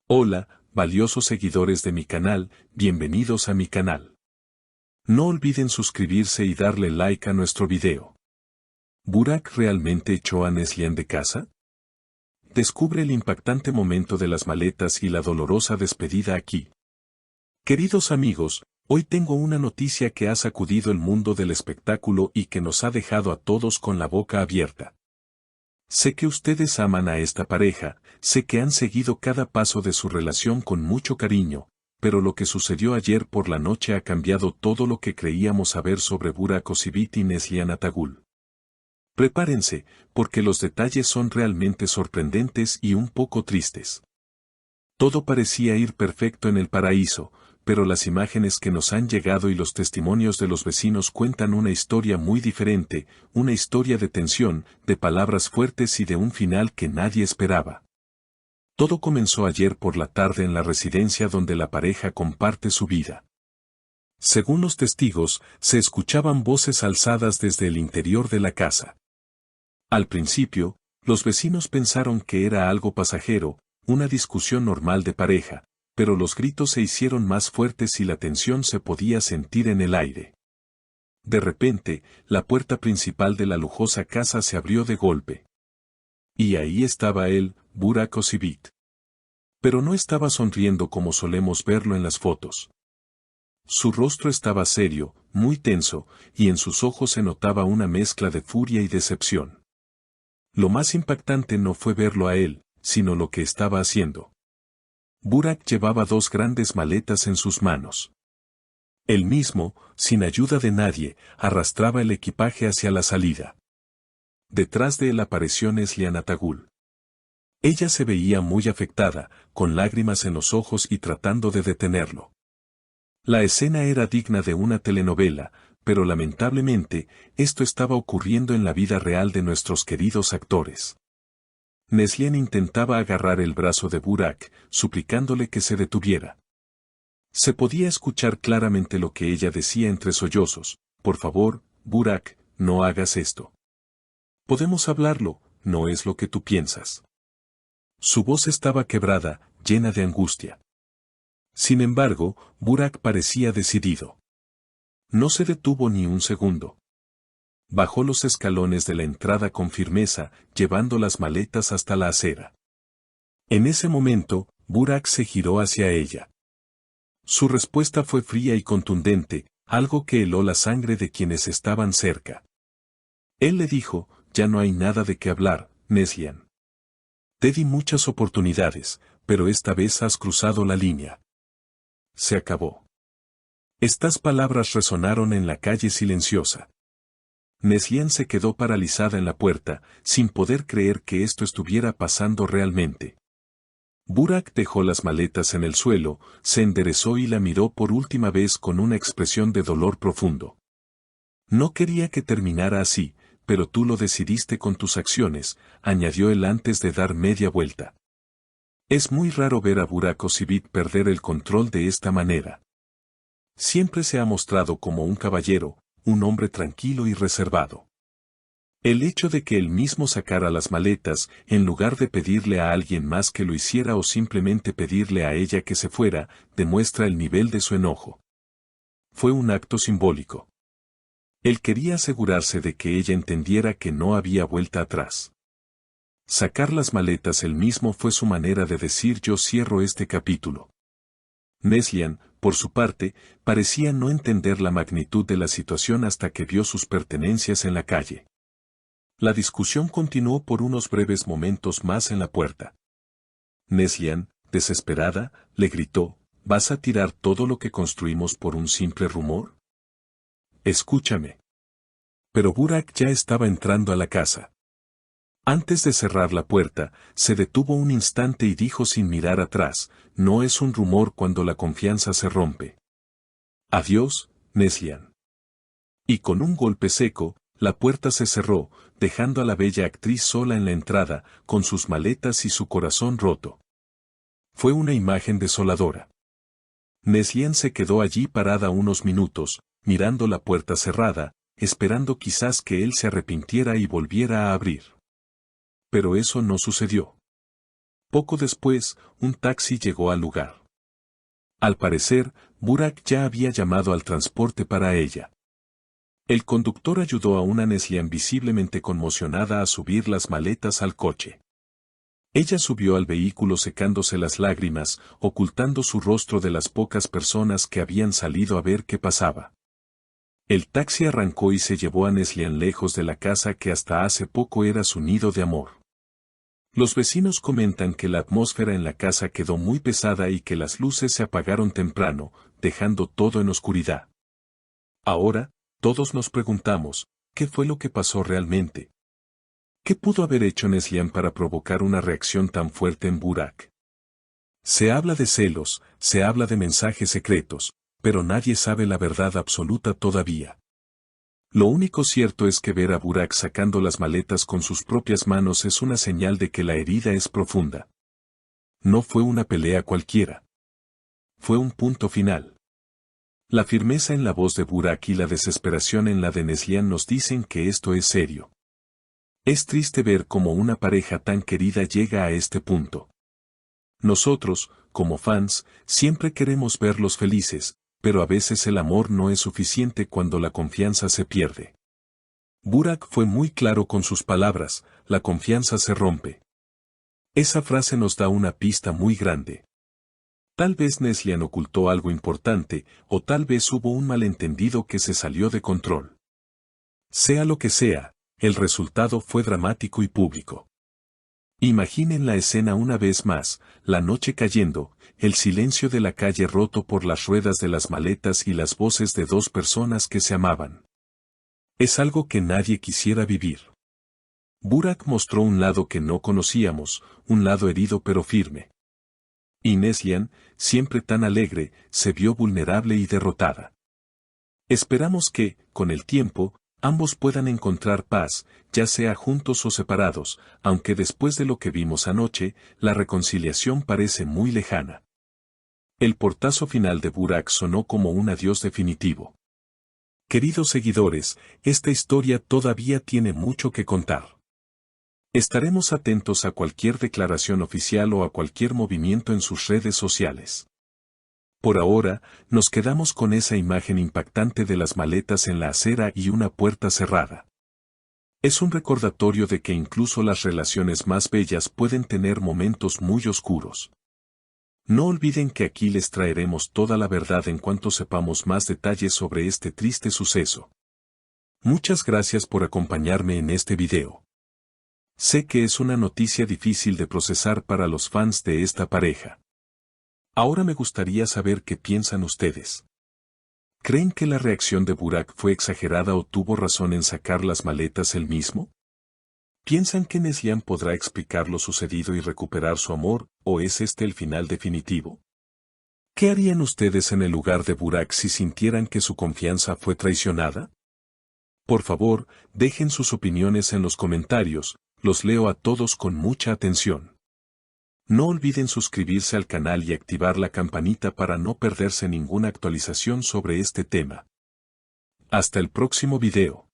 Hola, valiosos seguidores de mi canal, bienvenidos a mi canal. No olviden suscribirse y darle like a nuestro video. ¿Burak realmente echó a Neslihan de casa? Descubre el impactante momento de las maletas y la dolorosa despedida aquí. Queridos amigos, hoy tengo una noticia que ha sacudido el mundo del espectáculo y que nos ha dejado a todos con la boca abierta. Sé que ustedes aman a esta pareja, sé que han seguido cada paso de su relación con mucho cariño, pero lo que sucedió ayer por la noche ha cambiado todo lo que creíamos saber sobre Burak Özçivit y Neslihan Atagül. Prepárense, porque los detalles son realmente sorprendentes y un poco tristes. Todo parecía ir perfecto en el paraíso, pero las imágenes que nos han llegado y los testimonios de los vecinos cuentan una historia muy diferente, una historia de tensión, de palabras fuertes y de un final que nadie esperaba. Todo comenzó ayer por la tarde en la residencia donde la pareja comparte su vida. Según los testigos, se escuchaban voces alzadas desde el interior de la casa. Al principio, los vecinos pensaron que era algo pasajero, una discusión normal de pareja, pero los gritos se hicieron más fuertes y la tensión se podía sentir en el aire. De repente, la puerta principal de la lujosa casa se abrió de golpe. Y ahí estaba él, Burak Özçivit. Pero no estaba sonriendo como solemos verlo en las fotos. Su rostro estaba serio, muy tenso, y en sus ojos se notaba una mezcla de furia y decepción. Lo más impactante no fue verlo a él, sino lo que estaba haciendo. Burak llevaba dos grandes maletas en sus manos. Él mismo, sin ayuda de nadie, arrastraba el equipaje hacia la salida. Detrás de él apareció Neslihan Atagül. Ella se veía muy afectada, con lágrimas en los ojos y tratando de detenerlo. La escena era digna de una telenovela, pero lamentablemente, esto estaba ocurriendo en la vida real de nuestros queridos actores. Neslihan intentaba agarrar el brazo de Burak, suplicándole que se detuviera. Se podía escuchar claramente lo que ella decía entre sollozos: por favor, Burak, no hagas esto. Podemos hablarlo, no es lo que tú piensas. Su voz estaba quebrada, llena de angustia. Sin embargo, Burak parecía decidido. No se detuvo ni un segundo. Bajó los escalones de la entrada con firmeza, llevando las maletas hasta la acera. En ese momento, Burak se giró hacia ella. Su respuesta fue fría y contundente, algo que heló la sangre de quienes estaban cerca. Él le dijo: ya no hay nada de qué hablar, Neslihan. Te di muchas oportunidades, pero esta vez has cruzado la línea. Se acabó. Estas palabras resonaron en la calle silenciosa. Neslihan se quedó paralizada en la puerta, sin poder creer que esto estuviera pasando realmente. Burak dejó las maletas en el suelo, se enderezó y la miró por última vez con una expresión de dolor profundo. No quería que terminara así, pero tú lo decidiste con tus acciones, añadió él antes de dar media vuelta. Es muy raro ver a Burak Özçivit perder el control de esta manera. Siempre se ha mostrado como un caballero, un hombre tranquilo y reservado. El hecho de que él mismo sacara las maletas, en lugar de pedirle a alguien más que lo hiciera o simplemente pedirle a ella que se fuera, demuestra el nivel de su enojo. Fue un acto simbólico. Él quería asegurarse de que ella entendiera que no había vuelta atrás. Sacar las maletas él mismo fue su manera de decir: yo cierro este capítulo. Neslihan, por su parte, parecía no entender la magnitud de la situación hasta que vio sus pertenencias en la calle. La discusión continuó por unos breves momentos más en la puerta. Neslihan, desesperada, le gritó: ¿vas a tirar todo lo que construimos por un simple rumor? Escúchame. Pero Burak ya estaba entrando a la casa. Antes de cerrar la puerta, se detuvo un instante y dijo sin mirar atrás: no es un rumor cuando la confianza se rompe. Adiós, Neslihan. Y con un golpe seco, la puerta se cerró, dejando a la bella actriz sola en la entrada, con sus maletas y su corazón roto. Fue una imagen desoladora. Neslihan se quedó allí parada unos minutos, mirando la puerta cerrada, esperando quizás que él se arrepintiera y volviera a abrir. Pero eso no sucedió. Poco después, un taxi llegó al lugar. Al parecer, Burak ya había llamado al transporte para ella. El conductor ayudó a una Neslihan visiblemente conmocionada a subir las maletas al coche. Ella subió al vehículo secándose las lágrimas, ocultando su rostro de las pocas personas que habían salido a ver qué pasaba. El taxi arrancó y se llevó a Neslihan lejos de la casa que hasta hace poco era su nido de amor. Los vecinos comentan que la atmósfera en la casa quedó muy pesada y que las luces se apagaron temprano, dejando todo en oscuridad. Ahora, todos nos preguntamos, ¿qué fue lo que pasó realmente? ¿Qué pudo haber hecho Neslihan para provocar una reacción tan fuerte en Burak? Se habla de celos, se habla de mensajes secretos, pero nadie sabe la verdad absoluta todavía. Lo único cierto es que ver a Burak sacando las maletas con sus propias manos es una señal de que la herida es profunda. No fue una pelea cualquiera. Fue un punto final. La firmeza en la voz de Burak y la desesperación en la de Neslihan nos dicen que esto es serio. Es triste ver cómo una pareja tan querida llega a este punto. Nosotros, como fans, siempre queremos verlos felices, pero a veces el amor no es suficiente cuando la confianza se pierde. Burak fue muy claro con sus palabras, la confianza se rompe. Esa frase nos da una pista muy grande. Tal vez Neslihan ocultó algo importante, o tal vez hubo un malentendido que se salió de control. Sea lo que sea, el resultado fue dramático y público. Imaginen la escena una vez más, la noche cayendo, el silencio de la calle roto por las ruedas de las maletas y las voces de dos personas que se amaban. Es algo que nadie quisiera vivir. Burak mostró un lado que no conocíamos, un lado herido pero firme. Y Neslihan, siempre tan alegre, se vio vulnerable y derrotada. Esperamos que, con el tiempo, ambos puedan encontrar paz, ya sea juntos o separados, aunque después de lo que vimos anoche, la reconciliación parece muy lejana. El portazo final de Burak sonó como un adiós definitivo. Queridos seguidores, esta historia todavía tiene mucho que contar. Estaremos atentos a cualquier declaración oficial o a cualquier movimiento en sus redes sociales. Por ahora, nos quedamos con esa imagen impactante de las maletas en la acera y una puerta cerrada. Es un recordatorio de que incluso las relaciones más bellas pueden tener momentos muy oscuros. No olviden que aquí les traeremos toda la verdad en cuanto sepamos más detalles sobre este triste suceso. Muchas gracias por acompañarme en este video. Sé que es una noticia difícil de procesar para los fans de esta pareja. Ahora me gustaría saber qué piensan ustedes. ¿Creen que la reacción de Burak fue exagerada o tuvo razón en sacar las maletas él mismo? ¿Piensan que Neslihan podrá explicar lo sucedido y recuperar su amor, o es este el final definitivo? ¿Qué harían ustedes en el lugar de Burak si sintieran que su confianza fue traicionada? Por favor, dejen sus opiniones en los comentarios, los leo a todos con mucha atención. No olviden suscribirse al canal y activar la campanita para no perderse ninguna actualización sobre este tema. Hasta el próximo video.